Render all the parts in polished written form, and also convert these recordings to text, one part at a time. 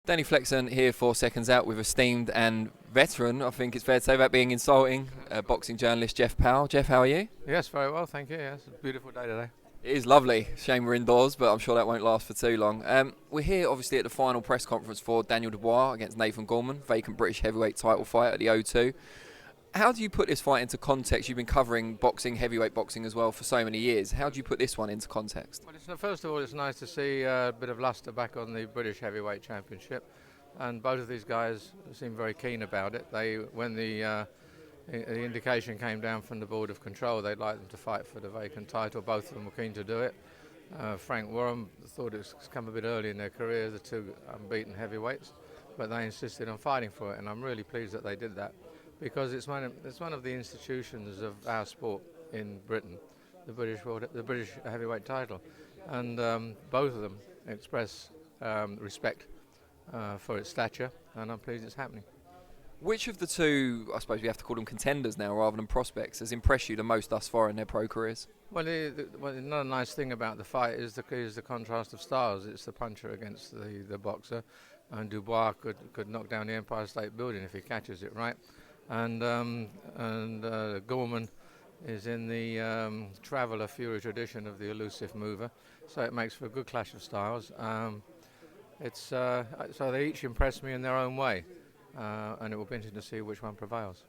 Danny Flexon here for Seconds Out with esteemed and veteran, I think it's fair to say that being insulting, boxing journalist Jeff Powell. Jeff, how are you? Yes, very well, thank you. Yes, it's a beautiful day today. It is lovely. Shame we're indoors, but I'm sure that won't last for too long. We're here obviously at the final press conference for Daniel Dubois against Nathan Gorman, vacant British heavyweight title fight at the O2. How do you put this fight into context? You've been covering boxing, heavyweight boxing as well for so many years. How do you put this one into context? Well, first of all, it's nice to see a bit of lustre back on the British Heavyweight Championship, and both of these guys seem very keen about it. When the indication came down from the Board of Control, they'd like them to fight for the vacant title. Both of them were keen to do it. Frank Warren thought it's come a bit early in their career, the two unbeaten heavyweights, but they insisted on fighting for it, and I'm really pleased that they did that, because it's one of the institutions of our sport in Britain, the British heavyweight title, and both of them express respect for its stature, and I'm pleased it's happening. Which of the two, I suppose we have to call them contenders now rather than prospects, has impressed you the most thus far in their pro careers? Well, another nice thing about the fight is the contrast of styles. It's the puncher against the boxer, and Dubois could knock down the Empire State Building if he catches it right. And Gorman is in the traveller fury tradition of the elusive mover, so it makes for a good clash of styles. So they each impress me in their own way, and it will be interesting to see which one prevails.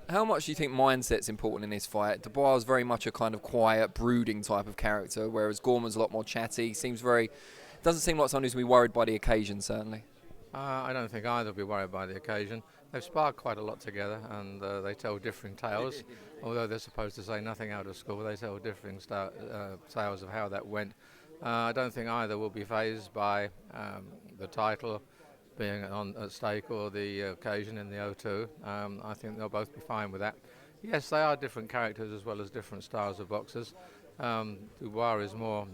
How much do you think mindset's important in this fight? Dubois is very much a kind of quiet, brooding type of character, whereas Gorman's a lot more chatty. Doesn't seem like someone who's going to be worried by the occasion, certainly. I don't think either will be worried by the occasion. They've sparred quite a lot together, and they tell differing tales. Although they're supposed to say nothing out of school, they tell differing tales of how that went. I don't think either will be fazed by the title being at stake or the occasion in the O2. I think they'll both be fine with that. Yes, they are different characters as well as different styles of boxers. Dubois is more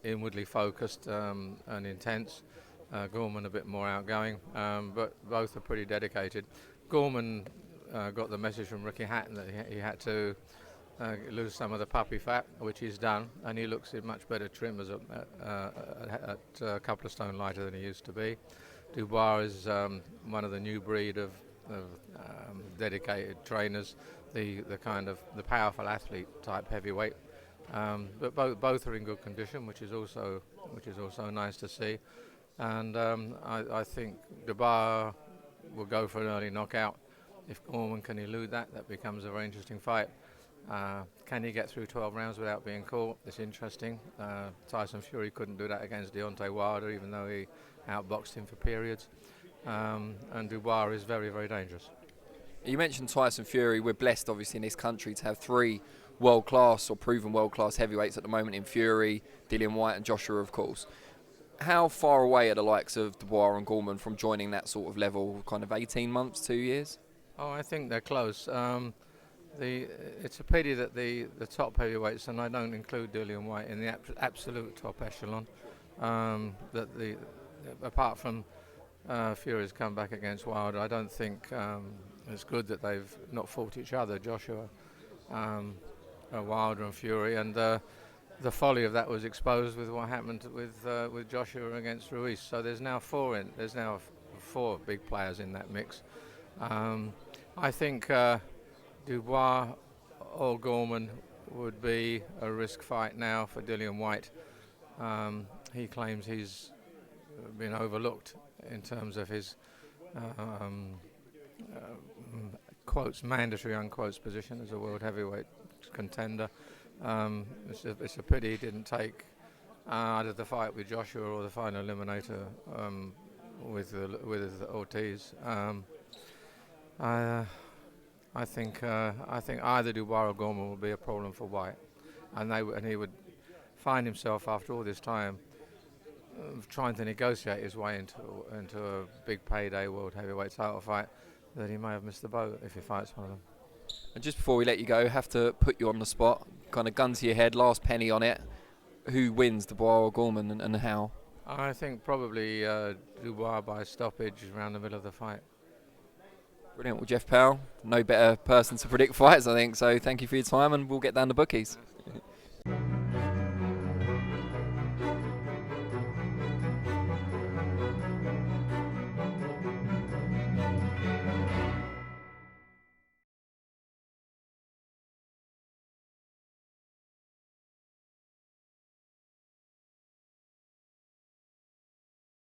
inwardly focused and intense. Gorman a bit more outgoing, but both are pretty dedicated. Gorman got the message from Ricky Hatton that he had to lose some of the puppy fat, which he's done, and he looks in much better trim as a couple of stone lighter than he used to be. Dubois is one of the new breed of dedicated trainers, the powerful athlete type heavyweight. But both are in good condition, which is also nice to see. And I think Dubois will go for an early knockout. If Gorman can elude that, that becomes a very interesting fight. Can he get through 12 rounds without being caught? It's interesting. Tyson Fury couldn't do that against Deontay Wilder, even though he outboxed him for periods. And Dubois is very, very dangerous. You mentioned Tyson Fury. We're blessed, obviously, in this country to have three world-class or proven world-class heavyweights at the moment in Fury, DILLIAN WHYTE and Joshua, of course. How far away are the likes of Dubois and Gorman from joining that sort of level, kind of 18 months, 2 years? Oh, I think they're close. It's a pity that the top heavyweights, and I don't include DILLIAN WHYTE in the absolute top echelon, apart from Fury's come back against Wilder, I don't think it's good that they've not fought each other, Joshua, Wilder and Fury, and the folly of that was exposed with what happened with Joshua against Ruiz. So there's now four big players in that mix. I think Dubois or Gorman would be a risk fight now for DILLIAN WHYTE. He claims he's been overlooked in terms of his quotes, mandatory unquotes position as a world heavyweight contender. It's a pity he didn't take either the fight with Joshua or the final eliminator with Ortiz. I think either Dubois or Gorman will be a problem for White, and he would find himself after all this time trying to negotiate his way into a big payday world heavyweight title fight, that he may have missed the boat if he fights one of them. And just before we let you go, have to put you on the spot, kind of gun to your head, last penny on it. Who wins, Dubois or Gorman, and how? I think probably Dubois by stoppage around the middle of the fight. Brilliant. Well, Jeff Powell, no better person to predict fights, I think. So thank you for your time, and we'll get down the bookies.